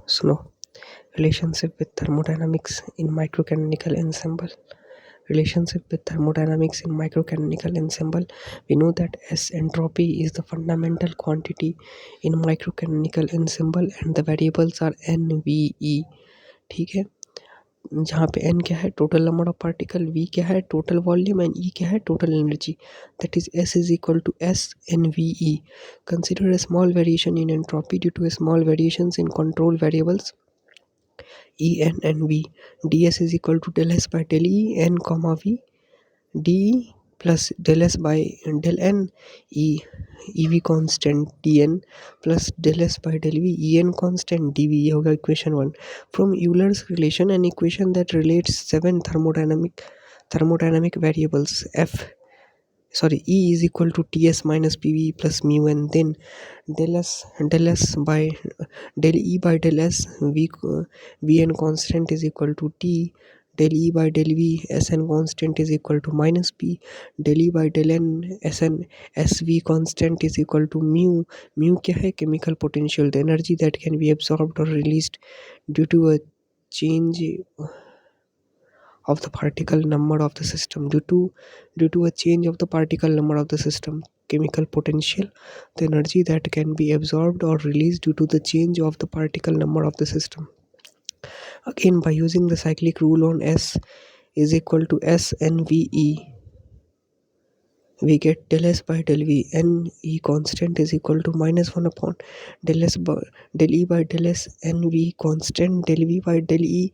Snow. Relationship with thermodynamics in microcanonical ensemble. Relationship with thermodynamics in microcanonical ensemble. We know that S entropy is the fundamental quantity in microcanonical ensemble and the variables are N, V, E. ठीक है, जहाँ पे n क्या है total number of particle, v क्या है total volume and e क्या है total energy. That is s is equal to s n v e. Consider a small variation in entropy due to a small variations in control variables e n and v. ds is equal to del s by del e n comma v d plus del s by del n e ev constant dn plus del s by del v en constant dv. ये होगा equation 1. From Euler's relation, an equation that relates 7 thermodynamic variables E is equal to Ts minus Pv plus mu, and then del s by del E by del S Vn constant is equal to T del E by del V Sn constant is equal to minus P del E by del N Sv constant is equal to mu क्या है chemical potential, the energy that can be absorbed or released due to a change of the particle number of the system. Due to a change of the particle number of the system, chemical potential, the energy that can be absorbed or released due to the change of the particle number of the system. Again, by using the cyclic rule on S is equal to S N V E, we get del S by del V N E constant is equal to minus 1 upon del E by del S N V constant del V by del E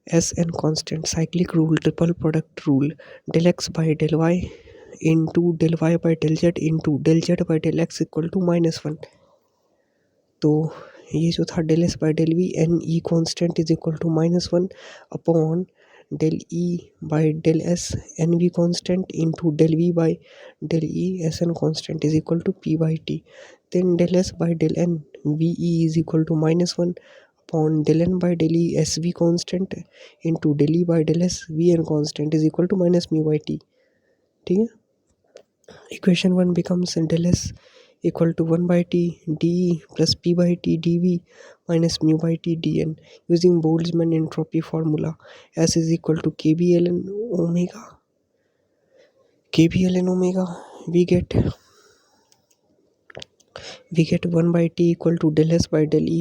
Sn constant. Cyclic rule, triple product rule, del x by del y into del y by del z into del z by del x equal to -1. तो ये जो था del s by del v n e constant is equal to -1 upon del e by del s n v constant into del v by del e sn constant is equal to p by t. Then del s by del n v e is equal to -1 upon del n by del e sv constant into del e by del s vn constant is equal to minus mu by t. ठीक है, equation 1 becomes del s equal to 1 by t de plus p by t dv minus mu by t dn. Using Boltzmann entropy formula, S is equal to kb ln omega, we get 1 by t equal to del s by del e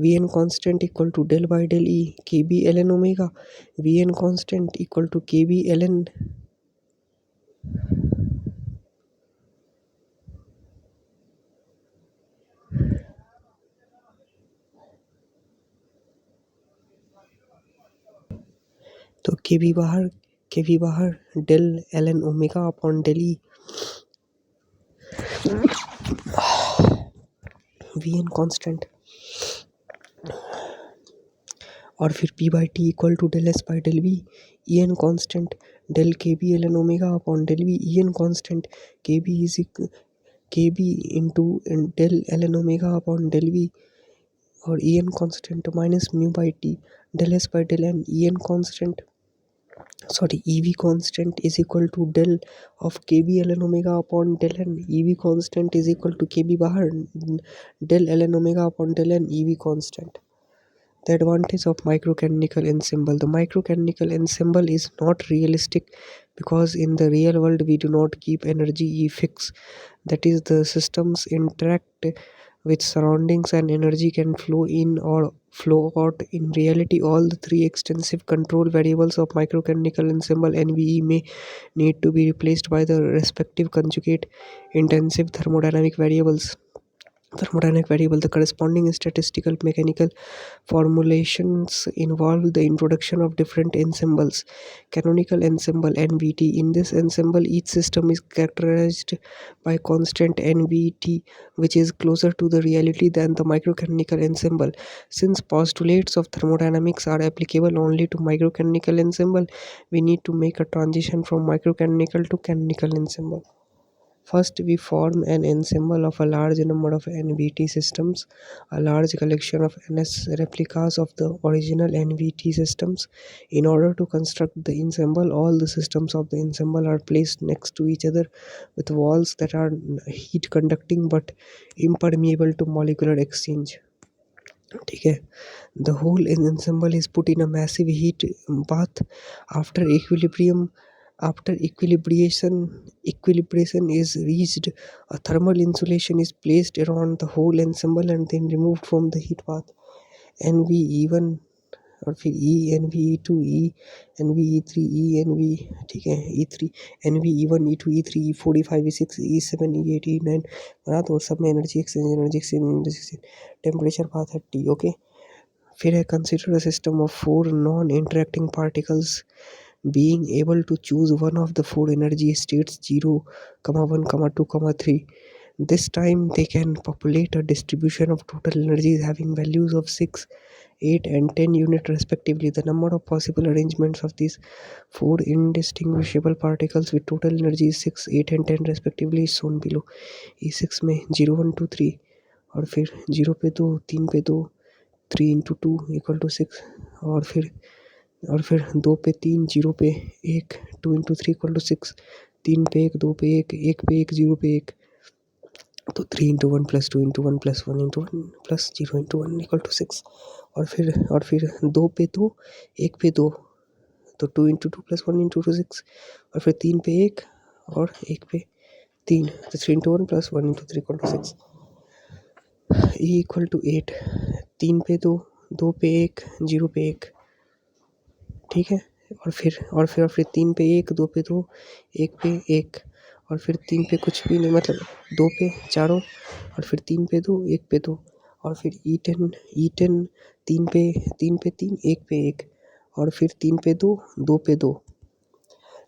vn constant equal to del by del e kb ln omega, vn constant equal to kb ln तो kb बाहर del ln omega upon del e vn constant और फिर p by t equal to del s by del v en constant del kb ln omega upon del v en constant kb into del ln omega upon del v और en constant minus mu by t del s by del n en constant ev constant is equal to del of kb ln omega upon del n ev constant is equal to kb बाहर del ln omega upon del n ev constant. The advantage of microcanonical ensemble. The microcanonical ensemble is not realistic because in the real world we do not keep energy E fixed. That is, the systems interact with surroundings and energy can flow in or flow out. In reality, all the three extensive control variables of microcanonical ensemble NVE may need to be replaced by the respective conjugate intensive thermodynamic variables. The corresponding statistical mechanical formulations involve the introduction of different ensembles. Canonical ensemble NVT. In this ensemble, each system is characterized by constant NVT, which is closer to the reality than the microcanonical ensemble. Since postulates of thermodynamics are applicable only to microcanonical ensemble, we need to make a transition from microcanonical to canonical ensemble. First, we form an ensemble of a large number of NVT systems, a large collection of NS replicas of the original NVT systems. In order to construct the ensemble, all the systems of the ensemble are placed next to each other with walls that are heat conducting but impermeable to molecular exchange. ठीक है. The whole ensemble is put in a massive heat bath. After equilibrium, after equilibration is reached, a thermal insulation is placed around the whole ensemble and then removed from the heat bath. NV1 और फिर E NV2 E NV E3 ENV, ठीक है, E3 NV E1 E2 E3 E4 E5 E6 E7 E8 E9 बना तो, और सब में energy temperature पा 30. ओके. फिर है consider a system of 4 non interacting particles being able to choose one of the 4 energy states 0, 1, 2, 3. This time they can populate a distribution of total energies having values of 6, 8 and 10 unit respectively. The number of possible arrangements of these 4 indistinguishable particles with total energy is 6, 8 and 10 respectively is shown below. E6 में 0, 1, 2, 3 और फिर 0 पे 2, 3 पे 2, 3 into 2 equal to 6 और फिर 2 पे 3, 0 पे 1, 2 into 3 equal to 6, 3 पे 1, 2 पे 1, 1 पे 1, 0 पे 1, तो 3 into 1 plus 2 into 1 plus 1 into 1 plus 0 into 1 equal to 6 और फिर 2 पे 2, 1 पे 2, तो 2 इंटू 2 प्लस 1 इंटू 2 6 और फिर 3 पे 1 और 1 पे 3, तो 3 into 1 plus 1 into 3 equal to 6. E equal to 8, 3 पे 2, 2 पे 1, 0 पे 1, ठीक है, और फिर 3 पे 1, 2 पे 2, 1 पे 1 और फिर 3 पे कुछ भी नहीं, मतलब 2 पे चारों और फिर 3 पे 2, 1 पे 2 और फिर E10 3 पे 3, 1 पे 1 और फिर 3 पे 2, 2 पे 2.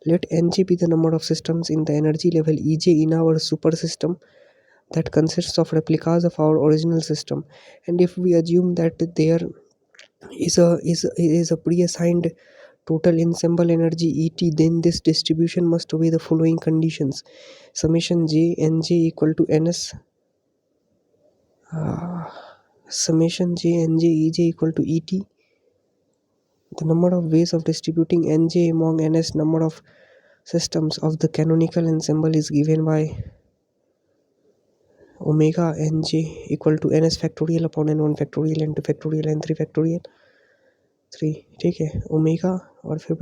Let Nj be the number of systems in the energy level Ej in our super system that consists of replicas of our original system, and if we assume that there is a pre-assigned total ensemble energy Et, then this distribution must obey the following conditions: summation j nj equal to ns, summation j nj ej equal to et. The number of ways of distributing nj among ns number of systems of the canonical ensemble is given by omega nj equal to ns factorial upon n1 factorial n2 factorial n3 factorial 3, ठीक है. Omega और फिर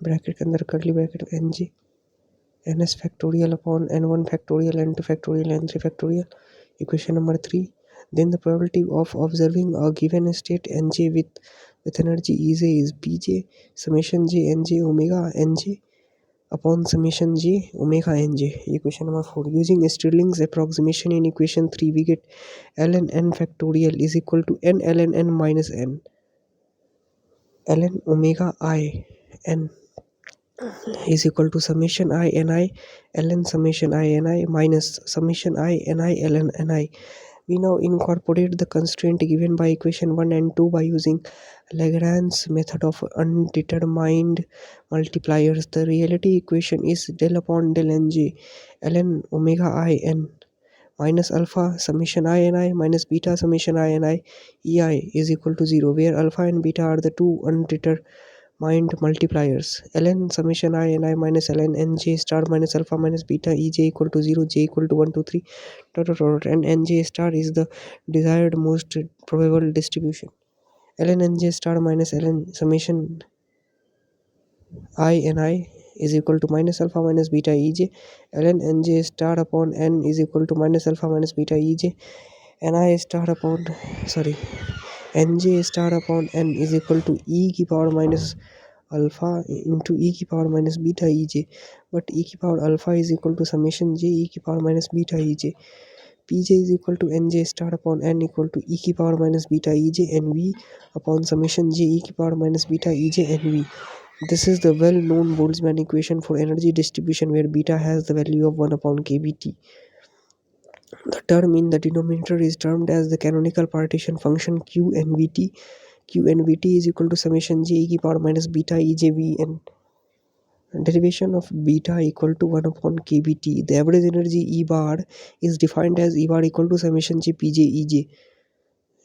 bracket के अंदर curly bracket n g n s factorial upon n one factorial n two factorial n three factorial. Equation number 3. Then the probability of observing a given state nj with energy Ej is Pj summation j nj omega nj upon summation j omega nj. Equation number 4. Using Stirling's approximation in equation 3, we get ln n factorial is equal to n ln n minus n ln omega I n is equal to summation I ni ln summation I ni minus summation I ni ln ni. We now incorporate the constraint given by equation 1 and 2 by using Lagrange's method of undetermined multipliers. The reality equation is del upon del nj ln omega I n minus alpha summation I ni minus beta summation I ni ei is equal to 0, where alpha and beta are the two undetermined multipliers. Ln summation I ni minus ln nj star minus alpha minus beta ej equal to 0, j equal to 1, 2, 3 and nj star is the desired most probable distribution. Ln nj star minus ln summation I ni is equal to minus alpha minus beta ej ln nj star upon n is equal to minus alpha minus beta ej ni star upon nj star upon n is equal to e की power minus alpha into e की power minus beta ej, but e की power alpha is equal to summation j e की power minus beta ej. Pj is equal to nj star upon n equal to e की power minus beta ej nv upon summation j e की power minus beta ej nv. This is the well-known Boltzmann equation for energy distribution where beta has the value of 1 upon kBt. The term in the denominator is termed as the canonical partition function qnvt. Qnvt is equal to summation j e की power minus beta ejvn. Derivation of beta equal to 1 upon kBt. The average energy E bar is defined as E bar equal to summation j pj ej.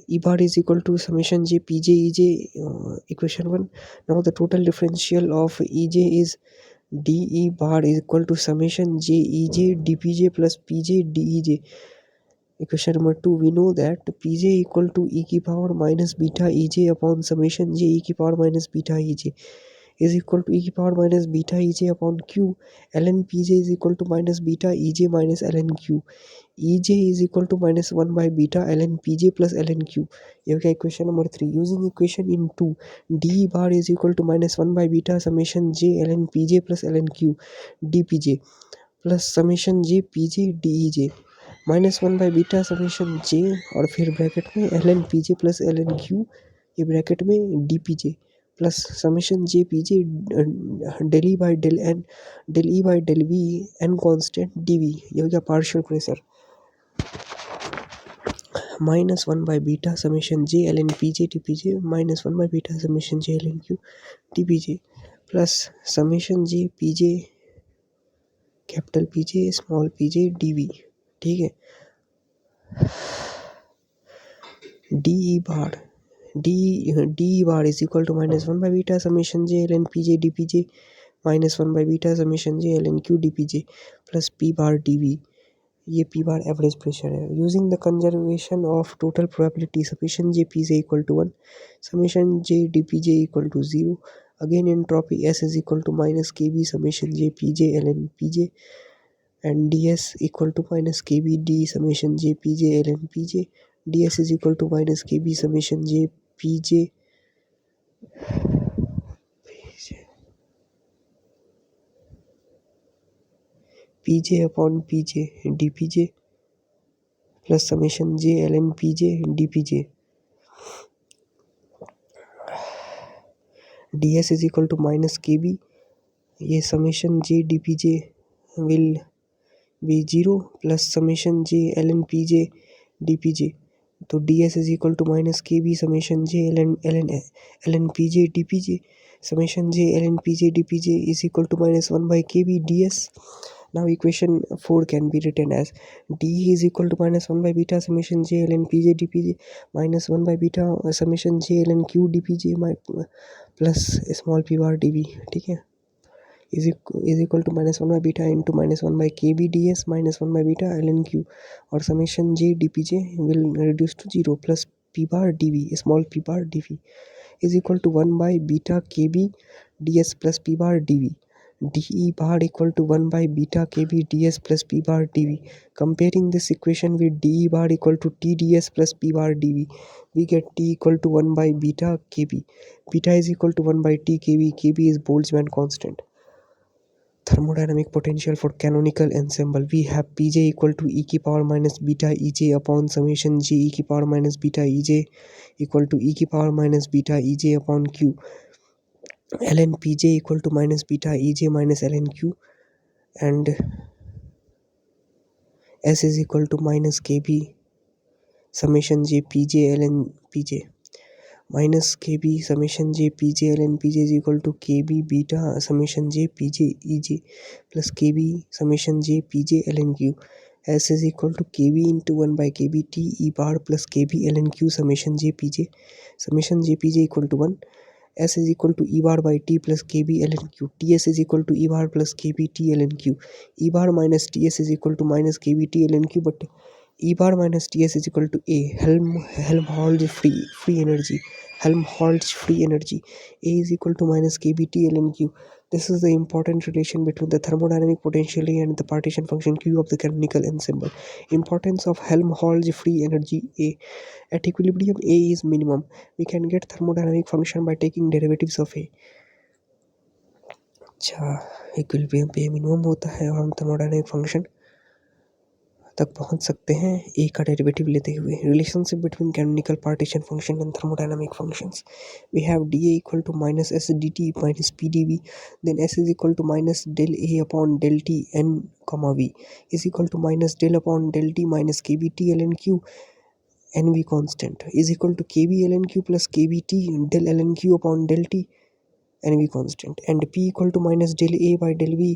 E bar is equal to summation j pj ej, equation 1. Now the total differential of ej is dE bar is equal to summation j ej dpj plus pj dej. Equation number 2, we know that Pj equal to e की power minus beta Ej upon summation j e की power minus beta Ej is equal to e की power minus beta Ej upon q. ln Pj is equal to minus beta Ej minus ln q. Ej is equal to minus 1 by beta ln Pj plus ln q. ये हो गया equation number 3. Using equation in 2, d bar is equal to minus 1 by beta summation j ln Pj plus ln q dPj plus summation j Pj dEj minus 1 by beta summation J और फिर bracket में L N P जे plus L N Q, ये bracket में D P J plus summation J P J del E by del N del E by del V N constant D we. ये हो गया partial pressure. Minus 1 by beta summation J L N P J D P J minus 1 by beta summation J L N q d P J plus summation J P j capital p j small p J d v. ठीक है. D bar is equal to minus 1 by beta summation J L N P J D P J minus 1 by beta summation J L N q d P J plus p bar d we. ये p bar average pressure है. Using the conservation of total probability summation J P J equal to 1 summation J D P J equal to 0. Again entropy S is equal to minus K B summation J P J L N P J and ds equal to minus kb d summation j pj ln pj. ds is equal to minus kb summation j pj pj upon pj dpj plus summation j ln pj dpj. ds is equal to minus kb. ये summation j dpj will be 0 plus summation J L N P J D P J. तो D S is equal to minus K B summation J L N P J D P J summation J L N P J D P J is equal to minus 1 by K B D S. Now equation 4 can be written as D is equal to minus 1 by beta summation J L N P J D P J minus 1 by beta summation J L N q d P J plus small p bar d v. ठीक है. is equal to minus 1 by beta into minus 1 by kb ds minus 1 by beta ln q और summation j dpj will reduce to 0 plus p bar dv small p bar dv is equal to 1 by beta kb ds plus p bar dv. de bar equal to 1 by beta kb ds plus p bar dv. Comparing this equation with de bar equal to t ds plus p bar dv, we get t equal to 1 by beta kb. Beta is equal to 1 by t kb. Kb is Boltzmann constant. Thermodynamic potential for canonical ensemble, we have Pj equal to e की power minus beta Ej upon summation j e की power minus beta Ej equal to e की power minus beta Ej upon q. ln Pj equal to minus beta Ej minus ln q and s is equal to minus kb summation j Pj ln Pj minus kb summation j pj ln pj is equal to kb beta summation j pj ej plus kb summation j pj ln q. s is equal to kb into 1 by kb t e bar plus kb ln q summation j pj equal to 1. s is equal to e bar by t plus kb ln q. ts is equal to e bar plus kb t ln q. e bar minus ts is equal to minus kb t ln q, but e bar minus ts is equal to a Helmholtz free energy. Helmholtz free energy a is equal to minus kb t ln q. This is the important relation between the thermodynamic potential A and the partition function q of the canonical ensemble. Importance of Helmholtz free energy A. At equilibrium A is minimum. We can get thermodynamic function by taking derivatives of A. अच्छा, equilibrium पे minimum होता है और हम thermodynamic function तक पहुंच सकते हैं ए का डेरिवेटिव लेते हुए. Relationship between canonical partition function and thermodynamic functions, we have D A equal to minus S D T minus P D V, then S is equal to minus del A upon del T N comma V is equal to minus del upon del T minus K B T L N Q N V constant is equal to K B L N Q plus के B t del l N q upon del T n v constant, and p equal to minus del a by del v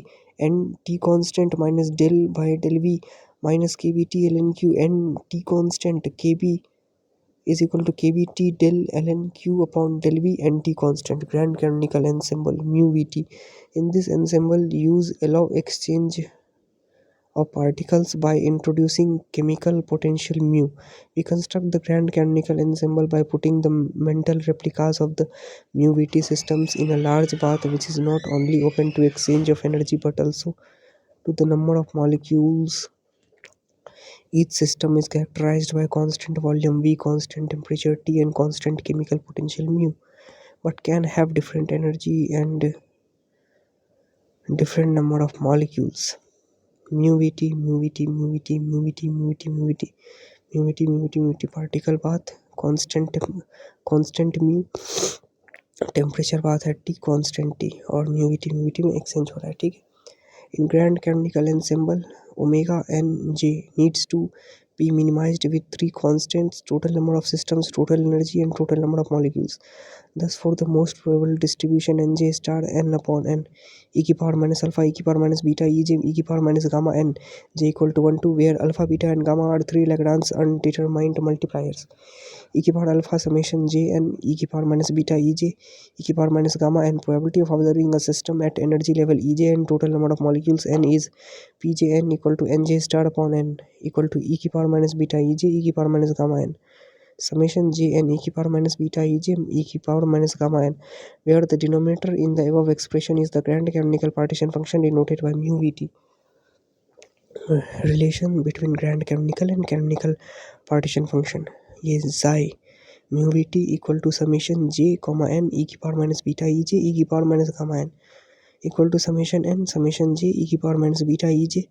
n t constant minus del by del v minus kbt ln q n t constant kb is equal to kbt del ln q upon del v and t constant. Grand canonical ensemble mu vt. In this ensemble use allow exchange of particles by introducing chemical potential mu. We construct the grand canonical ensemble by putting the mental replicas of the mu vt systems in a large bath which is not only open to exchange of energy but also to the number of molecules. Each system is characterized by constant volume v, constant temperature t, and constant chemical potential mu, but can have different energy and different number of molecules. Mu vt, mu vt, mu vt, mu vt, mu vt, mu vt, mu vt, mu vt, mu vt, particle bath, constant mu, temperature बात है T, constant T, और म्यूविटी में exchange हो रहा है, ठीक है। In grand canonical ensemble, omega n j needs to be minimized with three constants: total number of systems, total energy, and total number of molecules. Thus, for the most probable distribution nj star n upon n e की power minus alpha, e की power minus beta, e j, e की power minus gamma n j equal to 1 2, where alpha, beta, and gamma are three Lagrange undetermined multipliers. E की power alpha summation j n e की power minus beta e j e की power minus gamma n. Probability of observing a system at energy level e j and total number of molecules n is p j n equal to n j star upon n equal to e की power minus beta e j e की power minus gamma n summation j n e की power minus beta e j e की power minus gamma n, where the denominator in the above expression is the grand canonical partition function denoted by mu vt. Relation between grand canonical and canonical partition function, ये xi mu vt equal to summation j comma n e की power minus beta e j e की power minus gamma n equal to summation n summation j e की power minus beta e j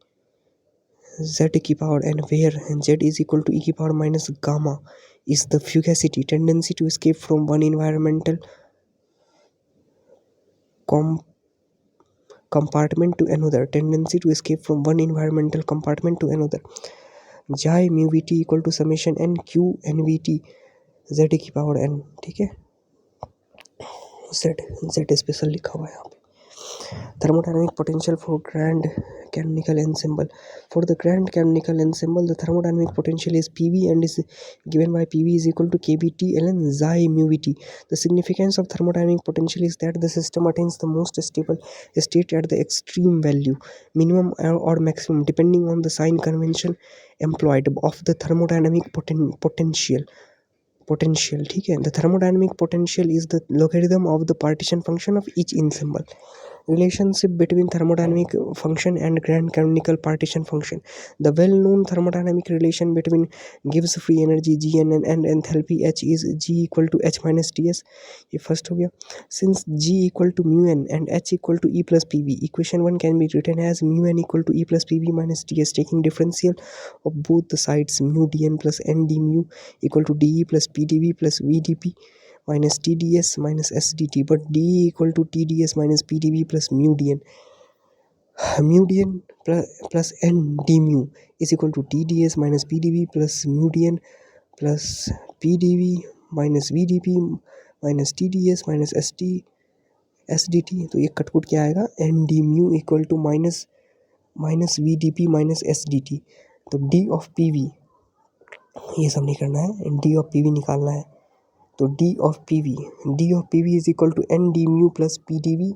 z की power n, where z is equal to e की power minus gamma is the fugacity, tendency to escape from one environmental compartment to another, tendency to escape from one environmental compartment to another. Xi mu vt equal to summation n q n vt z की power n, ठीक है। z special लिखा हुआ है यहाँ पे। Thermodynamic potential for grand canonical ensemble. For the grand canonical ensemble, the thermodynamic potential is PV and is given by PV is equal to kBT ln xi mu vt. The significance of thermodynamic potential is that the system attains the most stable state at the extreme value, minimum or maximum, depending on the sign convention employed of the thermodynamic potential, ठीक है। The thermodynamic potential is the logarithm of the partition function of each ensemble. Relationship between thermodynamic function and grand canonical partition function. The well-known thermodynamic relation between gives free energy Gn and enthalpy H is G equal to H minus Ts. ये first हो गया. Since G equal to mu n and H equal to E plus Pv, equation 1 can be written as mu n equal to E plus Pv minus Ts, taking differential of both the sides mu dn plus n d mu equal to dE plus Pdv plus Vdp minus TdS minus SDT, but dE equal to TdS minus PdV plus mu dn. Mu dn plus n d mu is equal to TdS minus PdV plus mu dn plus PdV minus VdP minus TdS minus SDT. तो ये कटकुट क्या आएगा, n d mu equal to minus VdP minus SDT. तो D of PV ये सब नहीं करना है, D ऑफ PV निकालना है. तो D of PV is equal to n d mu plus P D we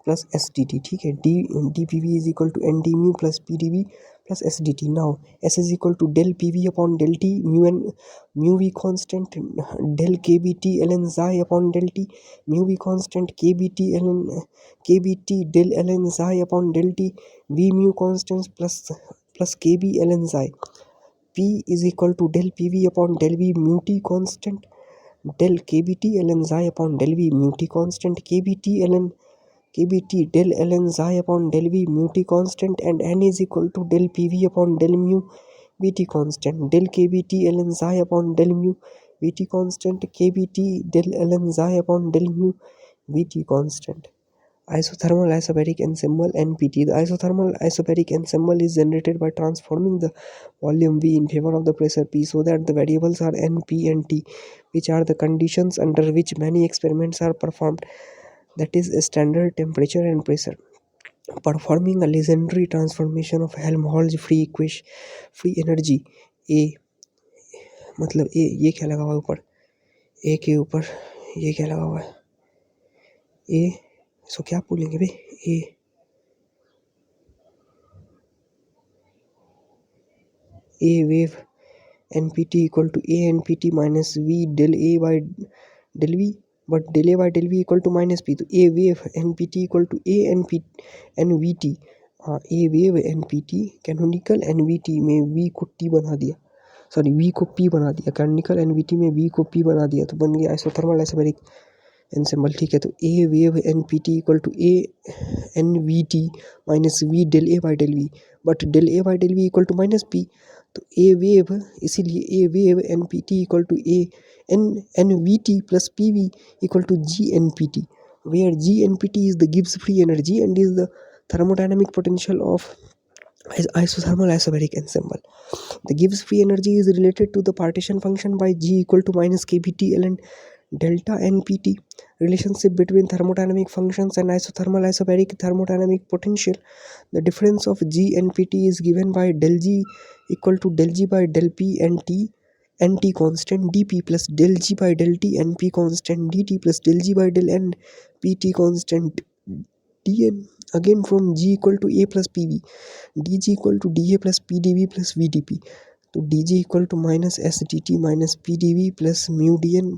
plus s D t, ठीक है। D p v is equal to n d mu plus P D we plus s D t. Now s is equal to del p v upon del t mu v constant, del k B T L n xi upon del t mu v constant, k B t del l n xi upon del t v mu constant plus के B L n xi. P is equal to del PV upon del V mu T constant, del KBT ln xi upon del V mu T constant, KBT del ln xi upon del V mu T constant, and N is equal to del PV upon del mu VT constant, del KBT ln xi upon del mu VT constant, KBT del ln xi upon del mu VT constant. Isothermal isobaric ensemble NPT. The isothermal isobaric ensemble is generated by transforming the volume V in favor of the pressure P so that the variables are N, P and T, which are the conditions under which many experiments are performed, that is standard temperature and pressure. Performing a legendary transformation of Helmholtz free energy A, मतलब A, ये क्या लगा हुआ है ऊपर, A के ऊपर ये क्या लगा हुआ है, A, सो क्या बोलेंगे भाई, A wave npt equal to a npt minus v del a by del v, but del a by del v equal to minus p. तो a wave npt equal to a nvt, a wave npt canonical nvt में v को t बना दिया, sorry v को p बना दिया, canonical nvt में v को p बना दिया, तो बन गया आइसोथर्मल आइसोबैरिक एनसेम्बल। ठीक है, तो A wave N P T equal to A N V T minus V del A by del V, but del A by del V equal to minus P. तो A wave, इसीलिए A wave N P T equal to A N N V T plus P V equal to G N P T, where G N P T is the Gibbs free energy and is the thermodynamic potential of isothermal isobaric ensemble. The Gibbs free energy is related to the partition function by G equal to minus kBT ln delta npt. Relationship between thermodynamic functions and isothermal isobaric thermodynamic potential. The difference of G npt is given by del G equal to del G by del P and T nt constant dp plus del G by del T np constant dt plus del G by del n pt constant dn, again from G equal to a plus pv, dg equal to da plus pdv plus vdp. तो dg equal to minus sdt minus pdv plus mu dn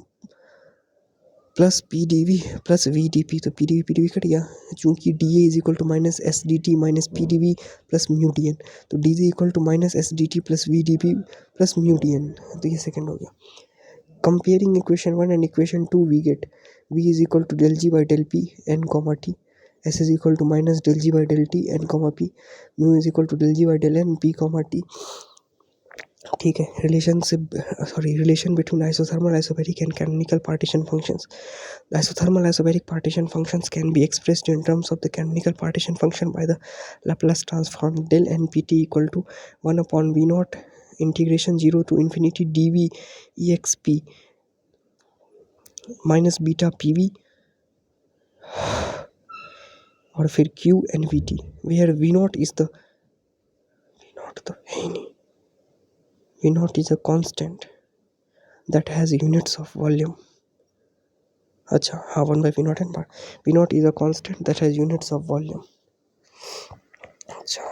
plus P D we plus V D P, तो P D V cut गया, चूँकि D A is equal to minus S D T minus P D we plus mu D N, तो D G equal to minus S D T plus V D P plus mu D N. तो ये second हो गया। Comparing equation 1 and equation 2 we get V is equal to del g by del p n comma t, s is equal to minus del g by del T N comma p, mu is equal to del g by del n p comma t. ठीक है, relation between isothermal isobaric and canonical partition functions. The isothermal isobaric partition functions can be expressed in terms of the canonical partition function by the Laplace transform del npt equal to 1 upon v naught integration 0 to infinity dv exp minus beta pv और फिर q nvt, where v naught is the V naught is a constant that has units of volume. अच्छा हाँ, 1 by V naught and bar. V naught is a constant that has units of volume. अच्छा,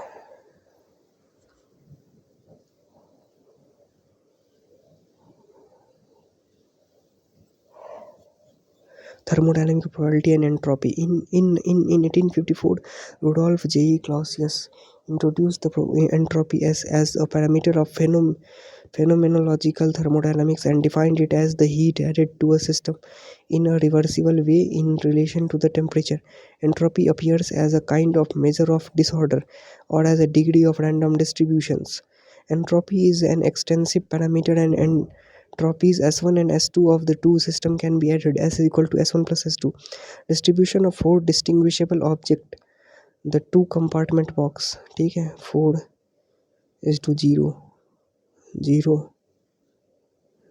thermodynamic probability and entropy. In 1854, Rudolf J. Clausius introduced the entropy as a parameter of phenomenological thermodynamics and defined it as the heat added to a system in a reversible way in relation to the temperature. Entropy appears as a kind of measure of disorder or as a degree of random distributions. Entropy is an extensive parameter and entropies S1 and S2 of the two system can be added. S is equal to S1 plus S2. Distribution of four distinguishable object, the two compartment box. ठीक है, 4 is to 0, 0,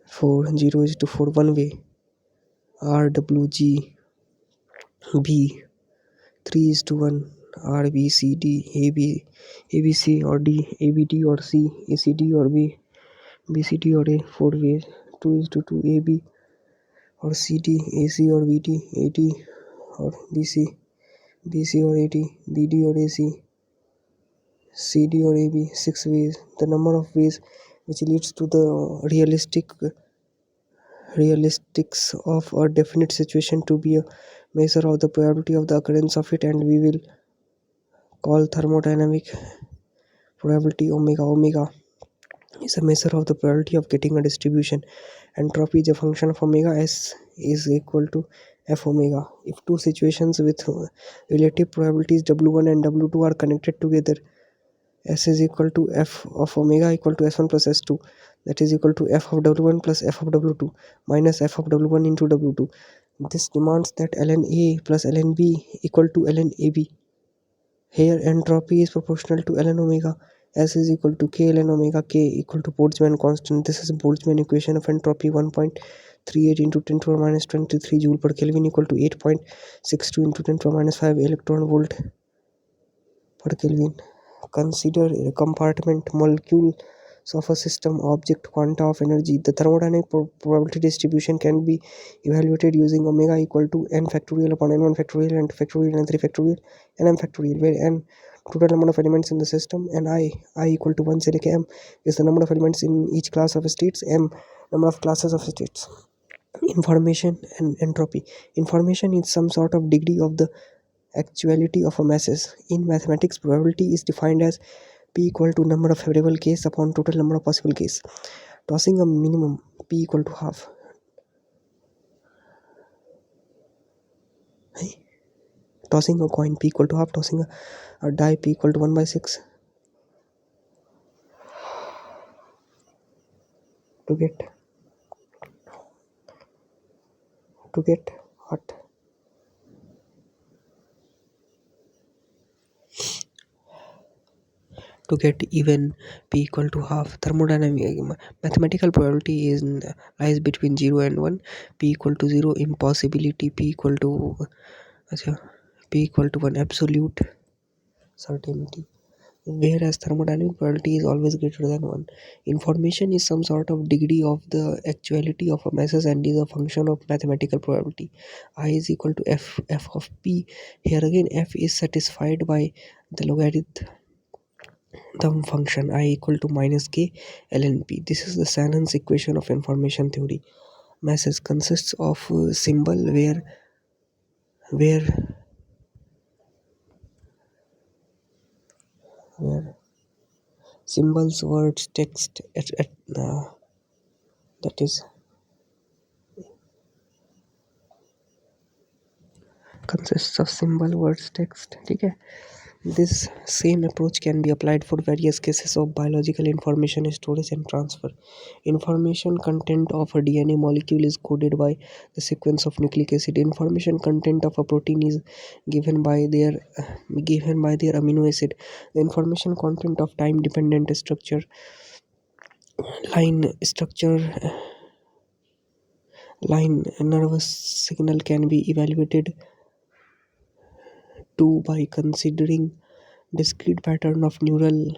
4, 0 is to 4 one way, R W G B 3 is to 1, R B C D A B C or D A B D or C A C D or B B C D or A 4 ways, 2 is to 2 A B or C D A C or B D A D or B C B C or A D B D or A C C D or A B 6 ways. The number of ways which leads to the realistics of a definite situation to be a measure of the probability of the occurrence of it, and we will call thermodynamic probability omega. Omega is a measure of the probability of getting a distribution. Entropy is a function of omega. S is equal to f omega. If two situations with relative probabilities w1 and w2 are connected together, S is equal to f of omega equal to s1 plus s2, that is equal to f of w1 plus f of w2 minus f of w1 into w2. This demands that ln A plus ln B equal to ln AB. Here entropy is proportional to ln omega. S is equal to k ln omega, k equal to Boltzmann constant. This is Boltzmann equation of entropy 1.38 into 10 to the minus 23 joule per Kelvin equal to 8.62 into 10 to the minus 5 electron volt per Kelvin. Consider a compartment molecules of a system object quanta of energy. The thermodynamic probability distribution can be evaluated using omega equal to n factorial upon n1 factorial n2 factorial n3 factorial nm factorial, where n total number of elements in the system, and I equal to 1 silica m is the number of elements in each class of states, m number of classes of states. Information and entropy. Information is some sort of degree of the actuality of a masses. In mathematics, probability is defined as p equal to number of favorable case upon total number of possible case. Tossing a minimum, p equal to half. Tossing a coin, p equal to half. Tossing a die, p equal to 1 by 6. To get what? To get even, p equal to half. Thermodynamic mathematical probability is lies between 0 and 1. P equal to 0 impossibility, p equal to अच्छा, p equal to 1 absolute certainty, whereas thermodynamic probability is always greater than 1. Information is some sort of degree of the actuality of a masses and is a function of mathematical probability. I is equal to f of p. Here again f is satisfied by the logarithm function I equal to minus k ln p. This is the Shannon's equation of information theory. Masses consists of symbol where where symbols, words, text, that is consists of symbol, words, text. ठीक है. This same approach can be applied for various cases of biological information storage and transfer. Information content of a DNA molecule is coded by the sequence of nucleic acid. Information content of a protein is given by their amino acid. The information content of time dependent line nervous signal can be evaluated too by considering discrete pattern of neural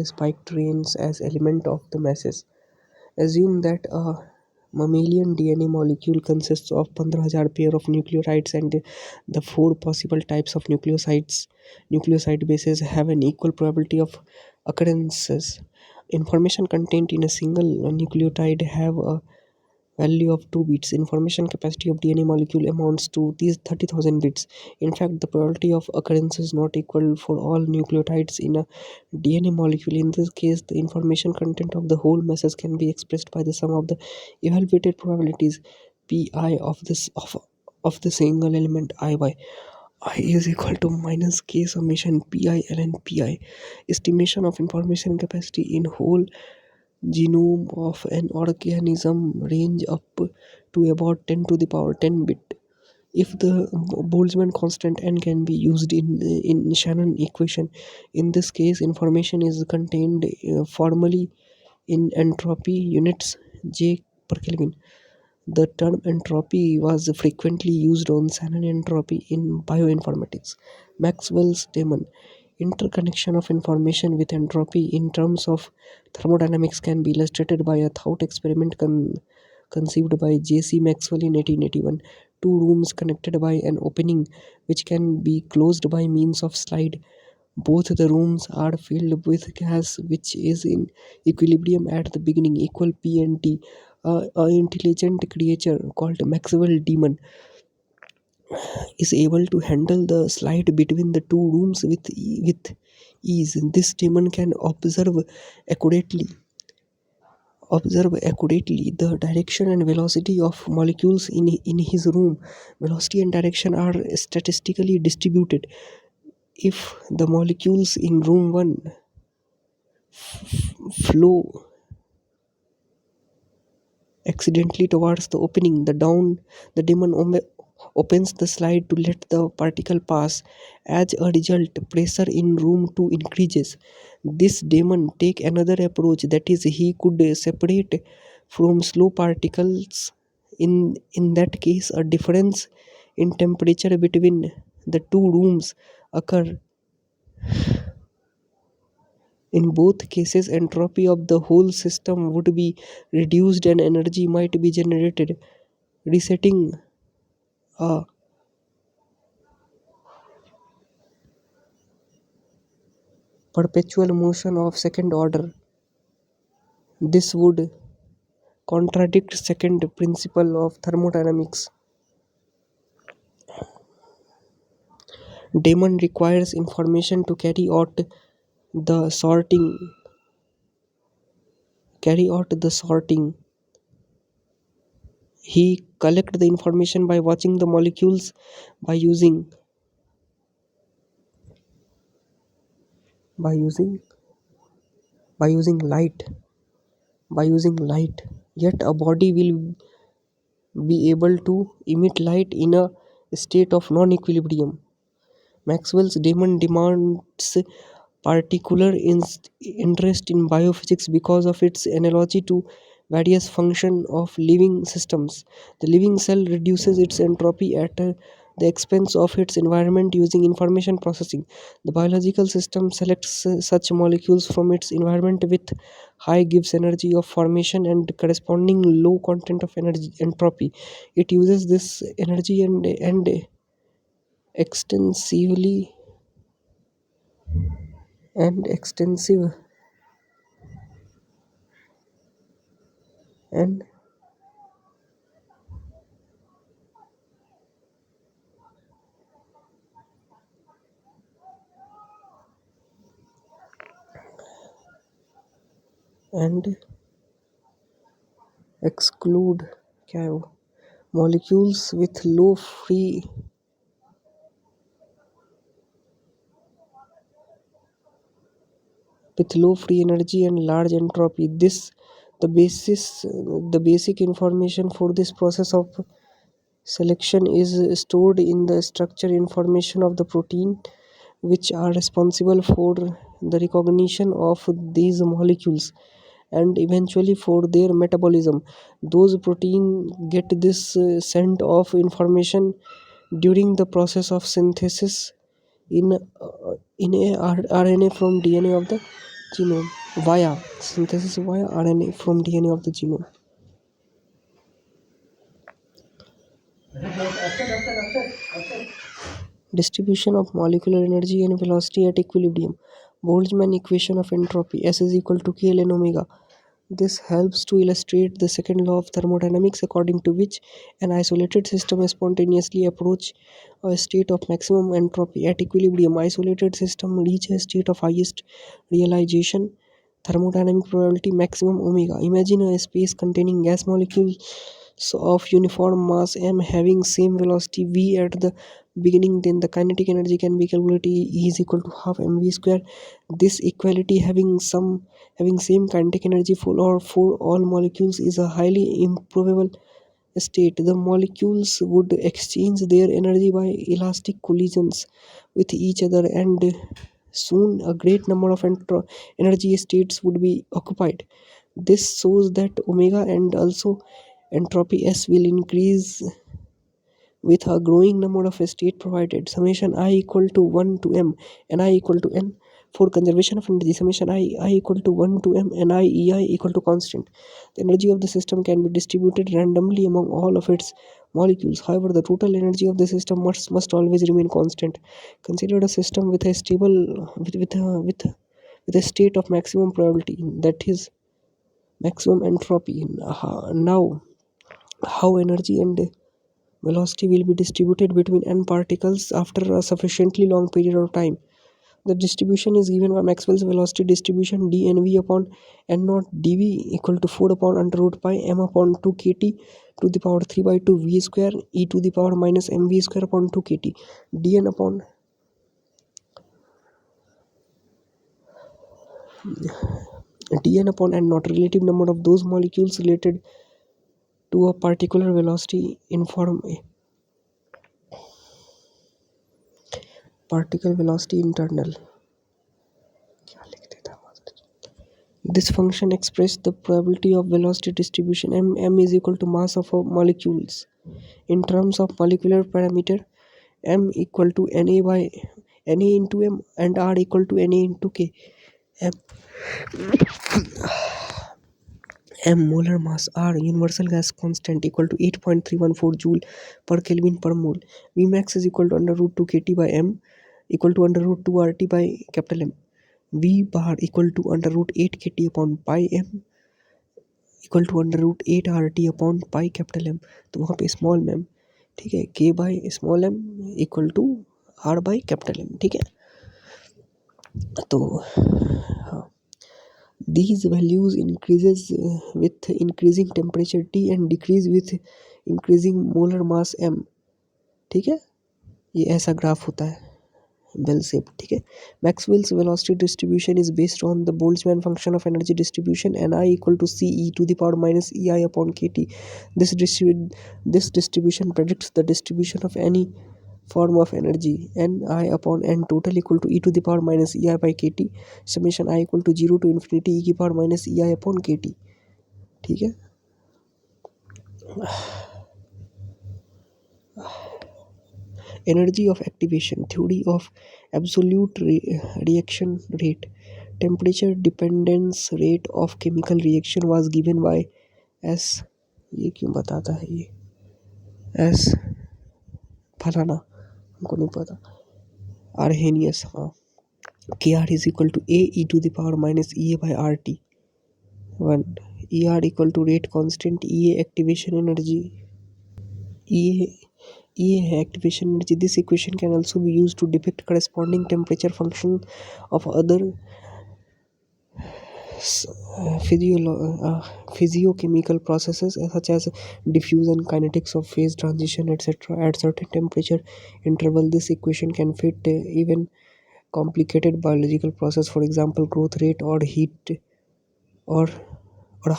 spike trains as element of the masses. Assume that a mammalian DNA molecule consists of 15,000 pair of nucleotides and the four possible types of nucleoside bases have an equal probability of occurrences. Information contained in a single nucleotide have a value of 2 bits. Information capacity of DNA molecule amounts to these 30,000 bits. In fact, the probability of occurrence is not equal for all nucleotides in a DNA molecule. In this case, the information content of the whole masses can be expressed by the sum of the evaluated probabilities pi of the single element I by I is equal to minus k summation pi ln pi. Estimation of information capacity in whole genome of an organism range up to about 10 to the power 10 bit. If the Boltzmann constant n can be used in Shannon equation, in this case information is contained formally in entropy units J per Kelvin. The term entropy was frequently used on Shannon entropy in bioinformatics. Maxwell's demon interconnection of information with entropy in terms of thermodynamics can be illustrated by a thought experiment conceived by J.C. Maxwell in 1881. Two rooms connected by an opening which can be closed by means of slide. Both the rooms are filled with gas which is in equilibrium at the beginning, equal P and T. A intelligent creature called Maxwell Demon is able to handle the slide between the two rooms with ease. This demon can observe accurately the direction and velocity of molecules in his room. Velocity and direction are statistically distributed. If the molecules in room 1 flow accidentally towards the opening, the demon opens the slide to let the particle pass. As a result, pressure in room 2 increases. This demon take another approach, that is, he could separate from slow particles. In that case, a difference in temperature between the two rooms occur. In both cases, entropy of the whole system would be reduced and energy might be generated. resetting a perpetual motion of second order. This would contradict second principle of thermodynamics. Damon requires information to the sorting carry out the sorting. He collect the information by watching the molecules by using by using by using light. Yet a body will be able to emit light in a state of non-equilibrium. Maxwell's demon demands particular interest in biophysics because of its analogy to various functions of living systems. The living cell reduces its entropy at the expense of its environment using information processing. The biological system selects such molecules from its environment with high Gibbs energy of formation and corresponding low content of energy entropy. It uses this energy and extensively and extensive and and exclude क्या molecules with low free energy and large entropy. The basic information for this process of selection is stored in the structure information of the protein, which are responsible for the recognition of these molecules and eventually for their metabolism. Those protein get this scent of information during the process of synthesis in RNA from DNA of the genome via synthesis via RNA from DNA of the genome. Distribution of molecular energy and velocity at equilibrium. Boltzmann equation of entropy S is equal to K ln omega. This helps to illustrate the second law of thermodynamics, according to which an isolated system spontaneously approach a state of maximum entropy. At equilibrium, isolated system reach a state of highest realization thermodynamic probability maximum omega. Imagine a space containing gas molecules of uniform mass m having same velocity v at the beginning. Then the kinetic energy can be calculated. E is equal to half mv square. This equality having same kinetic energy for all molecules is a highly improbable state. The molecules would exchange their energy by elastic collisions with each other, and soon a great number of energy states would be occupied. This shows that omega and also entropy S will increase with a growing number of states provided. Summation I equal to 1 to m and I equal to n. For conservation of energy, summation I equal to 1 to m and I equal to constant. The energy of the system can be distributed randomly among all of its molecules. However, the total energy of the system must always remain constant. Consider a system with a stable with a state of maximum probability, that is maximum entropy. Now, how energy and velocity will be distributed between n particles after a sufficiently long period of time. The distribution is given by Maxwell's velocity distribution dnv upon n naught dv equal to 4 upon under root pi m upon 2 kt to the power 3 by 2 v square e to the power minus mv square upon 2 kt dn upon n naught, relative number of those molecules related to a particular velocity inform a particle velocity internal. This function expresses the probability of velocity distribution. M is equal to mass of molecules. In terms of molecular parameter, M equal to Na by Na into M and R equal to Na into K. M, m molar mass, r universal gas constant equal to 8.314 joule per Kelvin per mole. Vmax is equal to under root 2 kT by m equal to under root 2 RT by capital M. V bar equal to under root 8 kT upon pi m equal to under root 8 RT upon pi capital m. तो वहाँ पे small m, ठीक है, k by small m equal to r by capital m. ठीक है, तो हाँ, these values increases with increasing temperature T and decrease with increasing molar mass M. ठीक है, ये ऐसा ग्राफ होता है बेल शेप. ठीक है, Maxwell's velocity distribution is based on the Boltzmann function of energy distribution N I equal to C E to the power minus E I upon K T. This distribution predicts the distribution of any form of energy n I upon n total equal to e to the power minus e I by kt summation I equal to 0 to infinity e की power minus e I upon kt. ठीक है, energy of activation, theory of absolute reaction rate, temperature dependence rate of chemical reaction was given by s. ये क्यों बताता है ये s फलाना, हमको नहीं पता. आर्हेनियस, हाँ, kr is equal to a e to the power minus ea by rt. 1 er equal to rate constant, ea activation energy, ea है activation energy. This equation can also be used to depict corresponding temperature function of other physiochemical processes such as diffusion, kinetics of phase transition, etc. At certain temperature interval, this equation can fit even complicated biological process, for example growth rate or heat or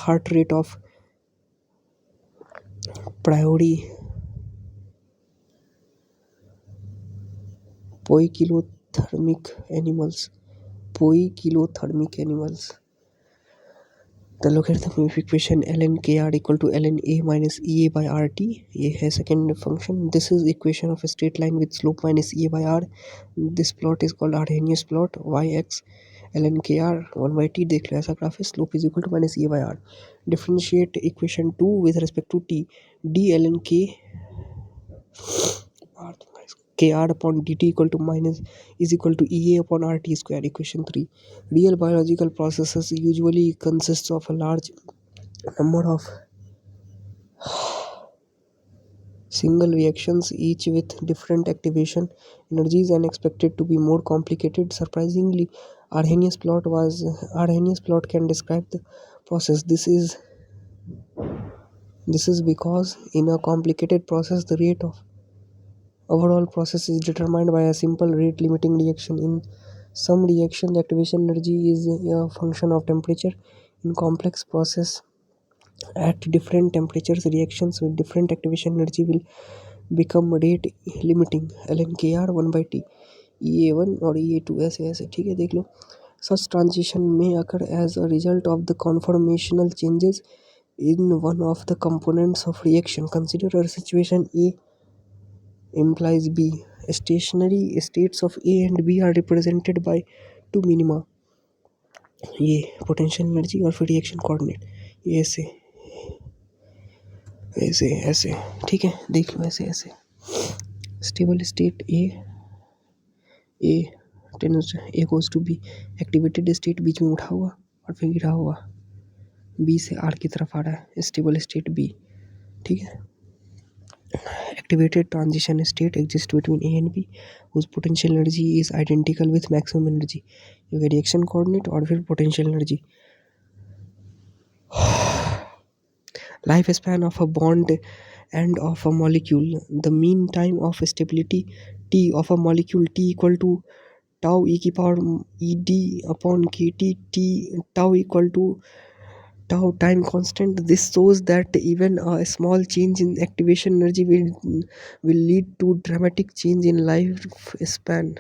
heart rate of priori poikilothermic animals. The logarithmic equation ln kr equal to ln a minus ea by rt, ये है second function. This is equation of a straight line with slope minus ea by r. This plot is called Arrhenius plot. yx ln kr 1 by t, देख लो ऐसा graph है. slope is equal to minus ea by r. Differentiate equation 2 with respect to t. d ln k kr upon dt equal to minus is equal to ea upon rt square. Equation 3. Real biological processes usually consists of a large number of single reactions, each with different activation energies and expected to be more complicated. Surprisingly, Arrhenius plot can describe the process. This is because in a complicated process the rate of overall process is determined by a simple rate limiting reaction. In some reaction the activation energy is a function of temperature. In complex process at different temperatures reactions with different activation energy will become rate limiting. ln kr 1 by t, ea1 और ea2 ऐसे ऐसे. ठीक है, देख लो. Such transition may occur as a result of the conformational changes in one of the components of reaction. Consider a situation A implies B. Stationary states of A and B are represented by two minima. ये potential energy और फिर reaction coordinate, ये ऐसे ऐसे ऐसे. ठीक है, देख लो ऐसे ऐसे. Stable state A tense A goes to B. Activated state बीच में उठा हुआ और फिर गिरा हुआ, बी से आर की तरफ आ रहा है. Stable state b. ठीक है, activated transition state exists between A and B whose potential energy is identical with maximum energy. ये reaction coordinate और फिर potential energy. Lifespan of a bond and of a molecule. The mean time of stability T of a molecule T equal to tau e की power ed upon kt. Tau equal to tau time constant. This shows that even a small change in activation energy will lead to dramatic change in lifespan.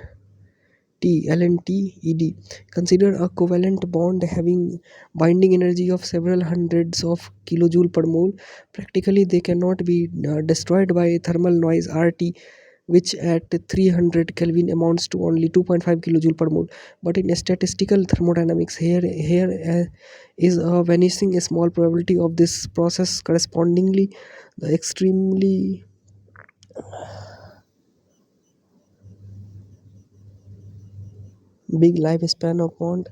T ln t ed. Consider a covalent bond having binding energy of several hundreds of kilojoule per mole. Practically they cannot be destroyed by thermal noise RT which at 300 Kelvin amounts to only 2.5 kilojoule per mole. But in statistical thermodynamics, here is a vanishing small probability of this process. Correspondingly, the extremely big lifespan of bond,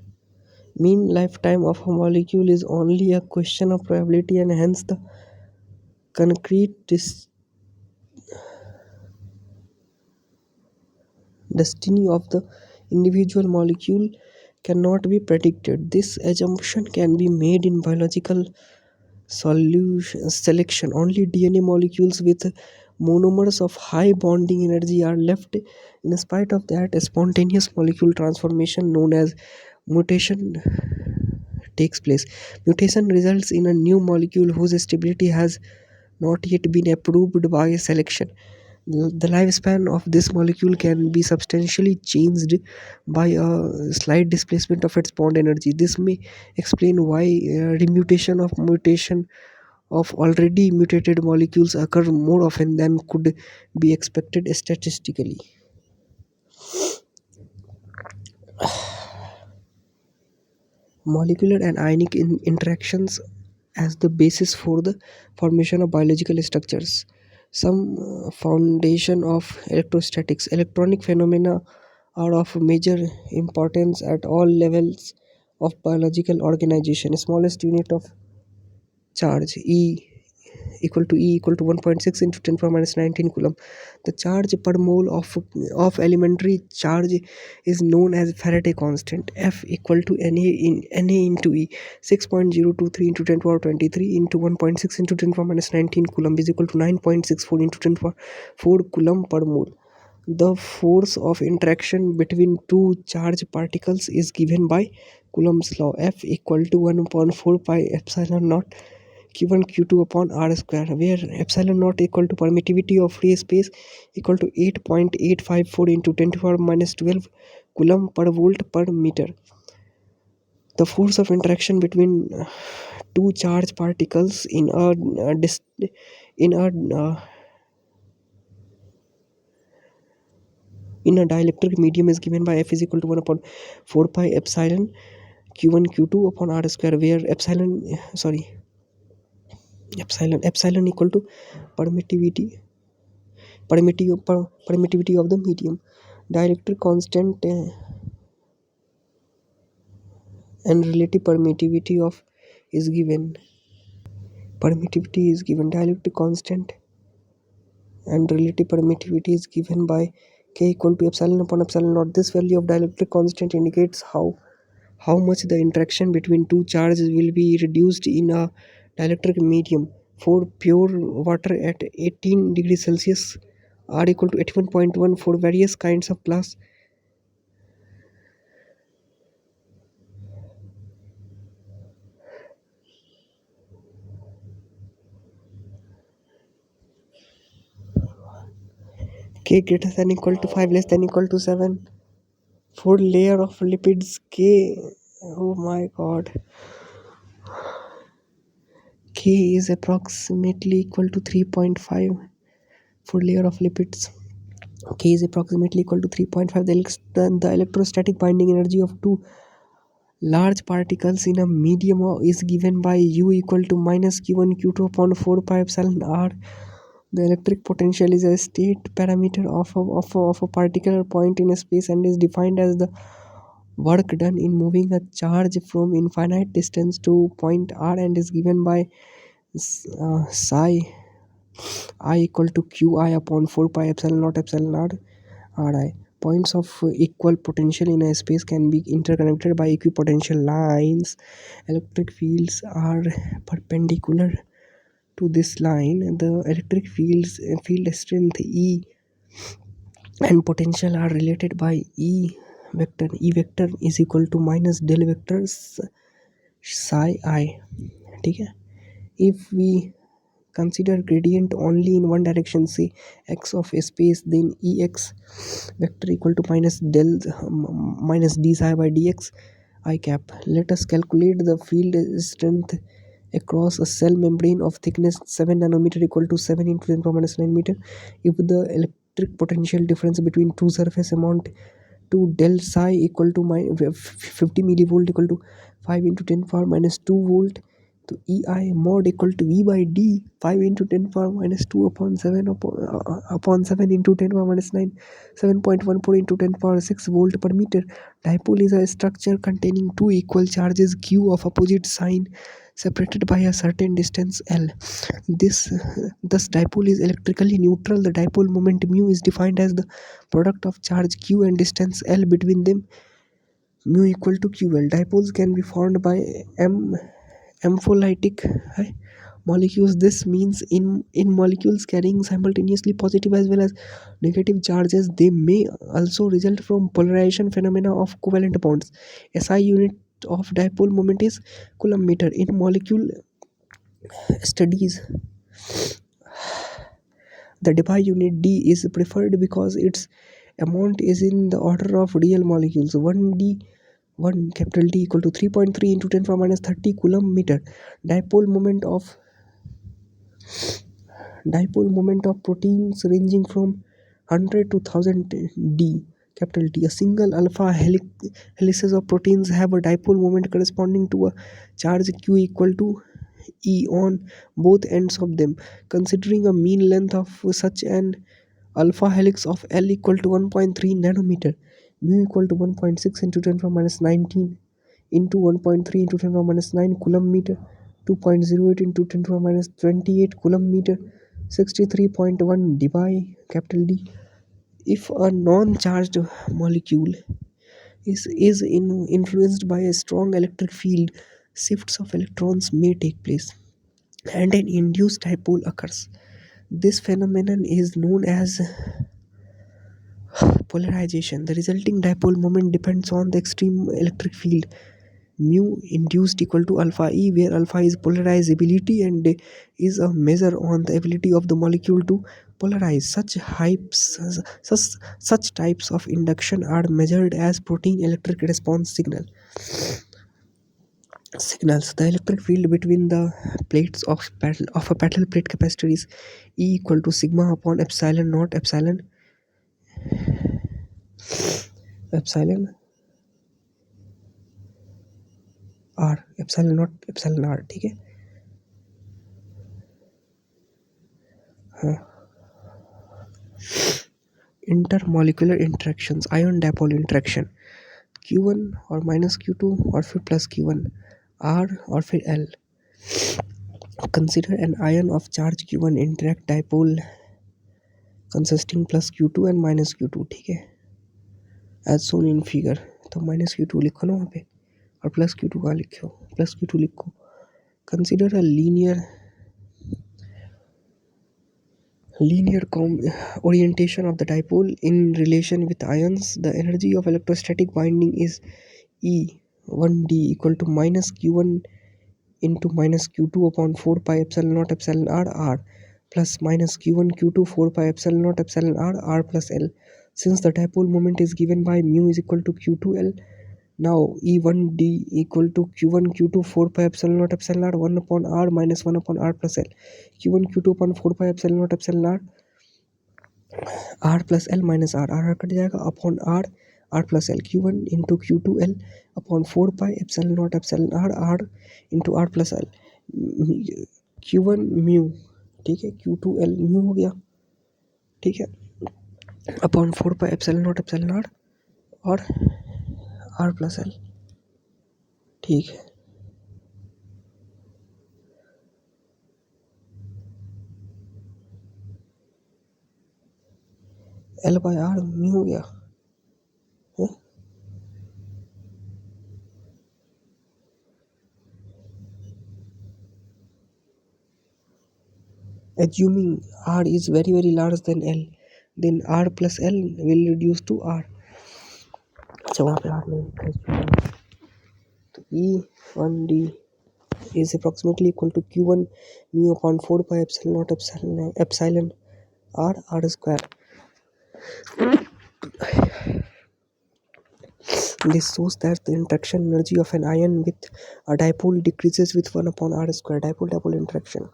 mean lifetime of a molecule, is only a question of probability, and hence the concrete destiny of the individual molecule cannot be predicted. This assumption can be made in biological solution selection. Only DNA molecules with monomers of high bonding energy are left. In spite of that, a spontaneous molecule transformation known as mutation takes place. Mutation results in a new molecule whose stability has not yet been approved by selection. The lifespan of this molecule can be substantially changed by a slight displacement of its bond energy. This may explain why remutation of mutation of already mutated molecules occur more often than could be expected statistically. Molecular and ionic interactions as the basis for the formation of biological structures. Some foundation of electrostatics. Electronic phenomena are of major importance at all levels of biological organization. Smallest unit of charge, E equal to 1.6 into 10 power minus 19 coulomb. The charge per mole of elementary charge is known as Faraday constant. F equal to Na into E. 6.023 into 10 power 23 into 1.6 into 10 power minus 19 coulomb is equal to 9.64 into 10 power 4 coulomb per mole. The force of interaction between two charged particles is given by Coulomb's law. F equal to 1 upon 4 pi epsilon naught Q1 Q2 upon R square, where epsilon naught equal to permittivity of free space equal to 8.854 into 10 to the power minus 12 coulomb per volt per meter. The force of interaction between two charged particles in a uh, in a dielectric medium is given by F is equal to 1 upon 4 pi epsilon Q1 Q2 upon R square, where epsilon equal to permittivity permittivity of the medium. Dielectric constant and relative permittivity of is given. Permittivity is given. Dielectric constant and relative permittivity is given by K equal to epsilon upon epsilon naught. This value of dielectric constant indicates how much the interaction between two charges will be reduced in a dielectric medium. For pure water at 18 degrees Celsius, R equal to 81.1. For various kinds of glass, K greater than equal to 5 less than equal to 7. For layer of lipids, K, oh my god, K is approximately equal to 3.5. For layer of lipids, K is approximately equal to 3.5. The electrostatic binding energy of two large particles in a medium is given by U equal to minus Q1 Q2 upon 4 pi epsilon R. The electric potential is a state parameter of a particular point in space and is defined as the work done in moving a charge from infinite distance to point R, and is given by psi I equal to qi upon 4 pi epsilon naught epsilon r ri. Points of equal potential in a space can be interconnected by equipotential lines. Electric fields are perpendicular to this line. The electric field strength E and potential are related by vector. E vector is equal to minus del vector psi I. ठीक है. If we consider gradient only in one direction, say x of a space, then Ex vector equal to minus d psi by dx I cap. Let us calculate the field strength across a cell membrane of thickness 7 nanometer equal to 7 into 10 power minus 9 meter. If the electric potential difference between two surface amount to del psi equal to 50 millivolt equal to 5 into 10 power minus 2 volt to EI mod equal to V by D 5 into 10 power minus 2 upon 7 upon 7 into 10 power minus 9 7.14 into 10 power 6 volt per meter. Dipole is a structure containing two equal charges Q of opposite sign separated by a certain distance L. Thus dipole is electrically neutral. The dipole moment mu is defined as the product of charge Q and distance L between them, mu equal to QL. Dipoles can be formed by ampholytic molecules. This means in molecules carrying simultaneously positive as well as negative charges. They may also result from polarization phenomena of covalent bonds. SI unit of dipole moment is coulomb meter. In molecule studies, the Debye unit D is preferred because its amount is in the order of real molecules. 1 capital D equal to 3.3 into 10 power minus 30 coulomb meter. Dipole moment of dipole moment of proteins ranging from 100 to 1000 D capital D. A single alpha helices of proteins have a dipole moment corresponding to a charge Q equal to E on both ends of them. Considering a mean length of such an alpha helix of L equal to 1.3 nanometer, mu equal to 1.6 into 10 power minus 19 into 1.3 into 10 power minus 9 coulomb meter, 2.08 into 10 power minus 28 coulomb meter, 63.1 Debye capital D. If a non-charged molecule is influenced by a strong electric field, shifts of electrons may take place and an induced dipole occurs. This phenomenon is known as polarization. The resulting dipole moment depends on the extreme electric field mu induced equal to alpha E, where alpha is polarizability and is a measure on the ability of the molecule to polarize. Such types of induction are measured as protein electric response signals. The electric field between the plates of a metal plate capacitor is E equal to sigma upon epsilon naught epsilon r epsilon naught epsilon r. ठीक है. हाँ. Intermolecular interactions, ion dipole interaction, Q1 or minus Q2 or फिर plus Q1, R और फिर L. Consider an ion of charge Q1 interact dipole consisting plus Q2 and minus Q2. ठीक है, as shown in figure. तो minus Q2 लिखो ना वहाँ पे और plus Q2 कहाँ लिखो, plus Q2 लिखो. Consider a linear orientation of the dipole in relation with ions. The energy of electrostatic binding is E1D equal to minus Q1 into minus Q2 upon 4 pi epsilon naught epsilon r plus minus Q1 Q2 4 pi epsilon naught epsilon r plus L. Since the dipole moment is given by mu is equal to Q2L, now E1D equal to Q1 Q2 4 pi epsilon naught epsilon r 1 upon r minus 1 upon r plus L. Q1 Q2 upon 4 pi epsilon naught epsilon r plus L minus r cut जाएगा upon r plus L. Q1 into Q2L upon 4 pi epsilon naught epsilon r into r plus L. Q1 mu, ठीक है, Q2L mu हो गया, ठीक है, upon 4 pi epsilon naught epsilon r और r plus L. ठीक है, L by r mu हो गया है. Assuming r is very large than L, then r plus L will reduce to r. अच्छा वहाँ पे r नहीं लिखा है, तो E1D is approximately equal to Q1 mu upon 4 pi epsilon naught epsilon r square. This shows that the interaction energy of an ion with a dipole decreases with 1 upon r square. Dipole interaction.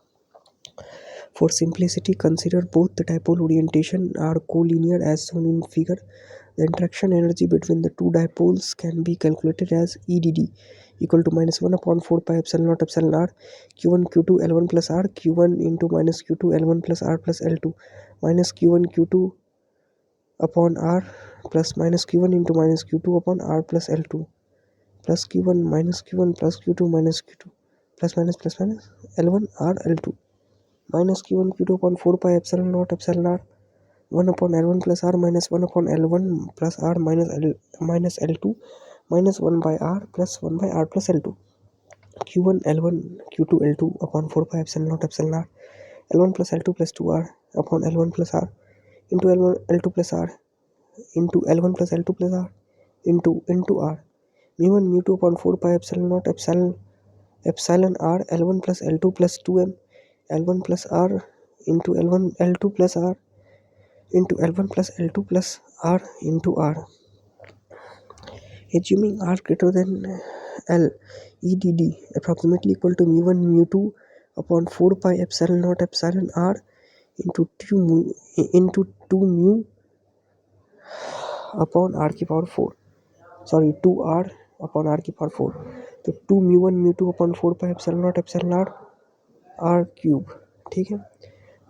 For simplicity, consider both the dipole orientation are collinear as shown in figure. The interaction energy between the two dipoles can be calculated as EDD equal to minus 1 upon 4 pi epsilon naught epsilon r q1 q2 l1 plus r q1 into minus q2 l1 plus r plus l2 minus q1 q2 upon r plus minus q1 into minus q2 upon r plus l2 plus q1 minus q1 plus q2 minus q2 plus minus l1 r l2 minus q1 q2 upon 4 pi epsilon naught epsilon r 1 upon l1 plus r minus 1 upon l1 plus r minus l2 minus 1 by r plus 1 by r plus l2 q1 l1 q2 l2 upon 4 pi epsilon naught epsilon r l1 plus l2 plus 2r upon l1 plus r into l1 l2 plus r into l1 plus l2 plus r into r mu1 mu2 upon 4 pi epsilon naught epsilon r l1 plus l2 plus 2m l1 plus r into l1 l2 plus r into l1 plus l2 plus r into r. Assuming r greater than l, EDD approximately equal to mu1 mu2 upon 4 pi epsilon naught epsilon r into 2 mu upon r की power 4, sorry 2r upon r की power 4, तो 2 mu1 mu2 upon 4 pi epsilon naught epsilon r cube. ठीक है.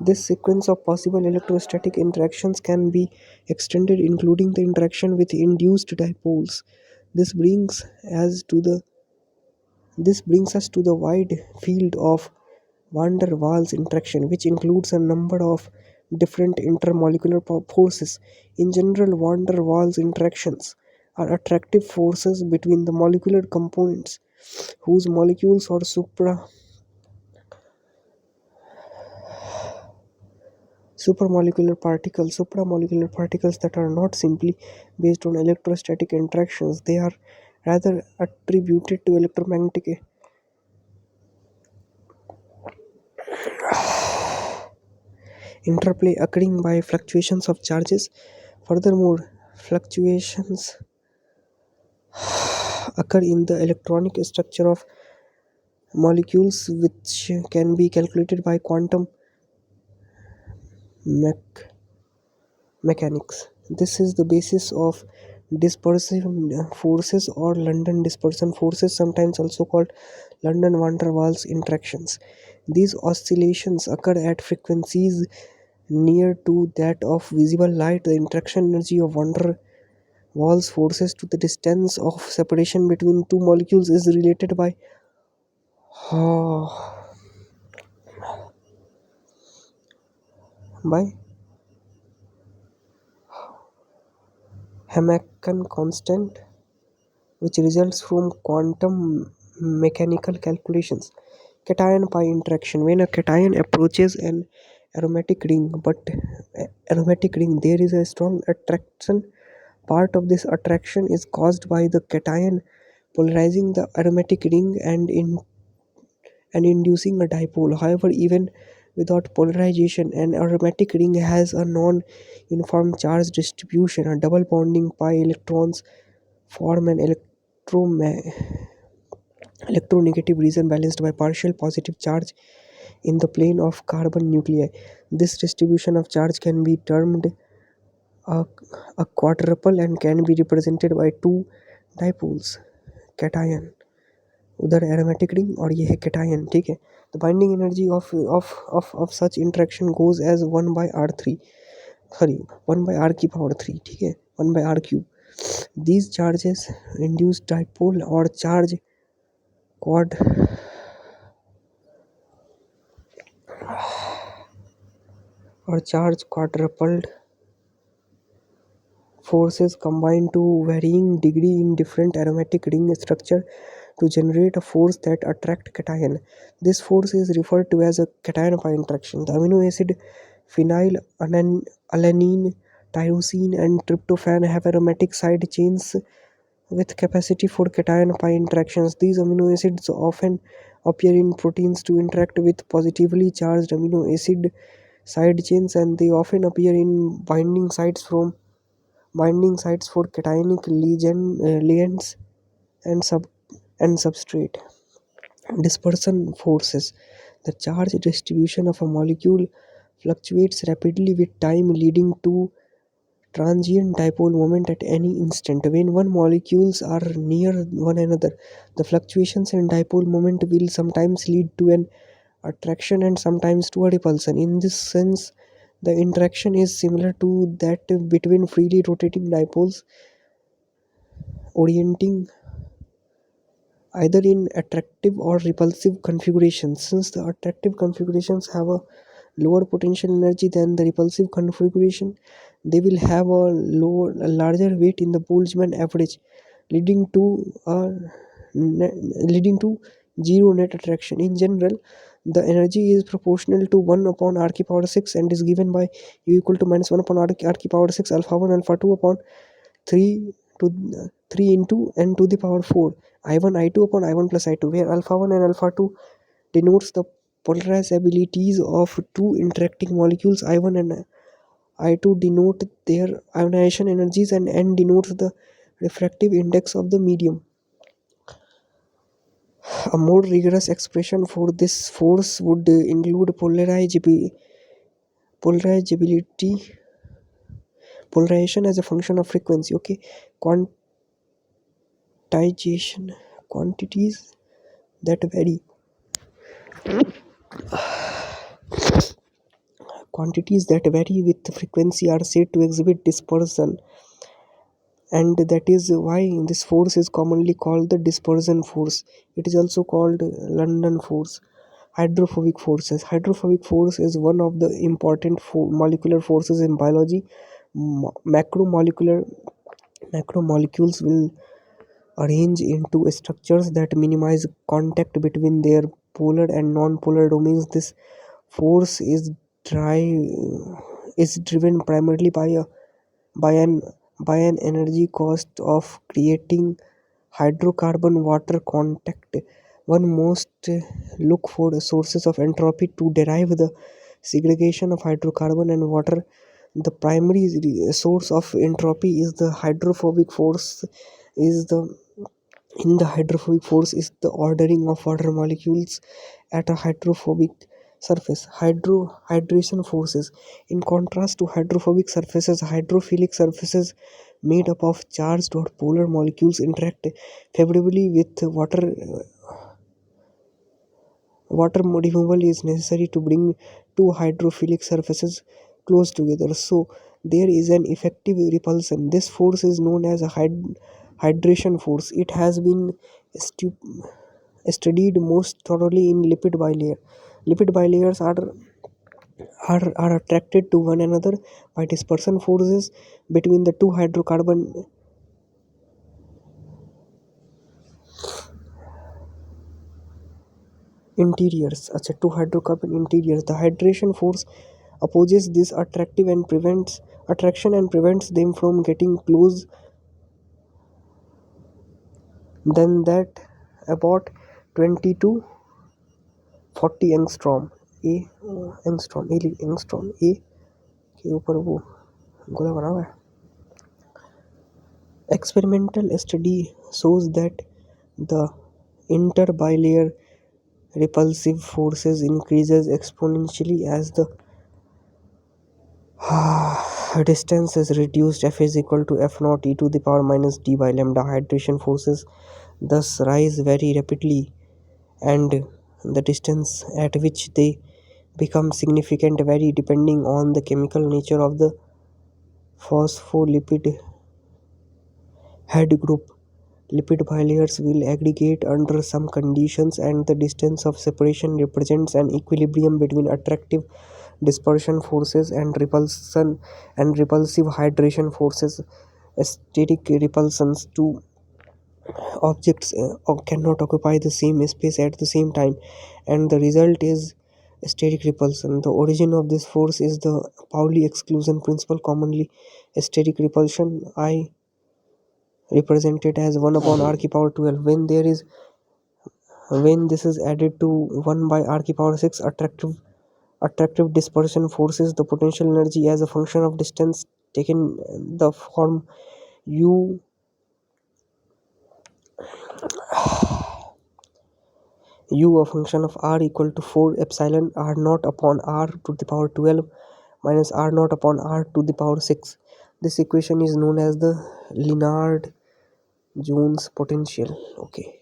This sequence of possible electrostatic interactions can be extended, including the interaction with induced dipoles. This brings us to the wide field of van der Waals interaction, which includes a number of different intermolecular forces. In general, van der Waals interactions are attractive forces between the molecular components whose molecules or supramolecular particles that are not simply based on electrostatic interactions. They are rather attributed to electromagnetic interplay occurring by fluctuations of charges. Furthermore, fluctuations occur in the electronic structure of molecules, which can be calculated by quantum mechanics. This is the basis of dispersive forces or London dispersion forces, sometimes also called London van der Waals interactions. These oscillations occur at frequencies near to that of visible light. The interaction energy of van der Waals forces to the distance of separation between two molecules is related by Hammockan constant, which results from quantum mechanical calculations. Cation pi interaction. When a cation approaches an aromatic ring, there is a strong attraction. Part of this attraction is caused by the cation polarizing the aromatic ring and inducing a dipole. However, even without polarization, an aromatic ring has a non-uniform charge distribution. A double bonding pi electrons form an electronegative region balanced by partial positive charge in the plane of carbon nuclei. This distribution of charge can be termed a, a quadruple and can be represented by two dipoles. Cation, उधर aromatic ring और ये है cation. ठीक है. The binding energy of such interaction goes as 1/r3, sorry 1/r3. ठीक है. 1/r3. These charges induce dipole quad or charge quadrupled forces combine to varying degree in different aromatic ring structure to generate a force that attract cation. This force is referred to as a cation pi interaction. The amino acid phenylalanine, tyrosine and tryptophan have aromatic side chains with capacity for cation pi interactions. These amino acids often appear in proteins to interact with positively charged amino acid side chains, and they often appear in binding sites for cationic ligands and substrate. Dispersion forces. The charge distribution of a molecule fluctuates rapidly with time, leading to transient dipole moment at any instant. When one molecules are near one another, the fluctuations in dipole moment will sometimes lead to an attraction and sometimes to a repulsion. In this sense, the interaction is similar to that between freely rotating dipoles, orienting either in attractive or repulsive configurations. Since the attractive configurations have a lower potential energy than the repulsive configuration, they will have a larger weight in the Boltzmann average, leading to leading to zero net attraction. In general, the energy is proportional to 1 upon r ki power 6 and is given by u equal to minus 1 upon r ki power 6 alpha 1 alpha 2 upon 3 to 3 into n to the power 4 I1 I2 upon I1 plus I2, where alpha 1 and alpha 2 denotes the polarizabilities of two interacting molecules. I1 and I2 denote their ionization energies and n denotes the refractive index of the medium. A more rigorous expression for this force would include polarizability polarization as a function of frequency. Okay, quantization quantities that vary quantities that vary with frequency are said to exhibit dispersion, and that is why this force is commonly called the dispersion force. It is also called London force. Hydrophobic force is one of the important molecular forces in biology. Macromolecular macromolecules will arrange into structures that minimize contact between their polar and non-polar domains. This force is driven primarily by an by an energy cost of creating hydrocarbon water contact. One must look for sources of entropy to derive the segregation of hydrocarbon and water. The primary source of entropy is the hydrophobic force is the in the hydrophobic force is the ordering of water molecules at a hydrophobic surface. Hydration forces. In contrast to hydrophobic surfaces, hydrophilic surfaces made up of charged or polar molecules interact favorably with water. Water removal is necessary to bring two hydrophilic surfaces close together, so there is an effective repulsion. This force is known as a hydration force. It has been stu- studied most thoroughly in lipid bilayer. Lipid bilayers are attracted to one another by dispersion forces between the two hydrocarbon interiors. अच्छा, two hydrocarbon interiors. The hydration force opposes this attraction and prevents them from getting close than that about 20 to 40 angstrom A angstrom ए के ऊपर वो गोला बना हुआ है. Experimental study shows that the interbilayer repulsive forces increases exponentially as the distance is reduced. F is equal to F naught e to the power minus d by lambda. Hydration forces thus rise very rapidly, and the distance at which they become significant vary depending on the chemical nature of the phospholipid head group. Lipid bilayers will aggregate under some conditions, and the distance of separation represents an equilibrium between attractive dispersion forces and repulsive hydration forces. Static repulsions to objects cannot occupy the same space at the same time, and the result is static repulsion. The origin of this force is the Pauli exclusion principle, commonly static repulsion. I represented as 1 upon r ki power 12. When this is added to 1 by r ki power 6 attractive dispersion forces, the potential energy as a function of distance taken the form u u a function of r equal to 4 epsilon r naught upon r to the power 12 minus r naught upon r to the power 6. This equation is known as the Lennard-Jones potential. Okay.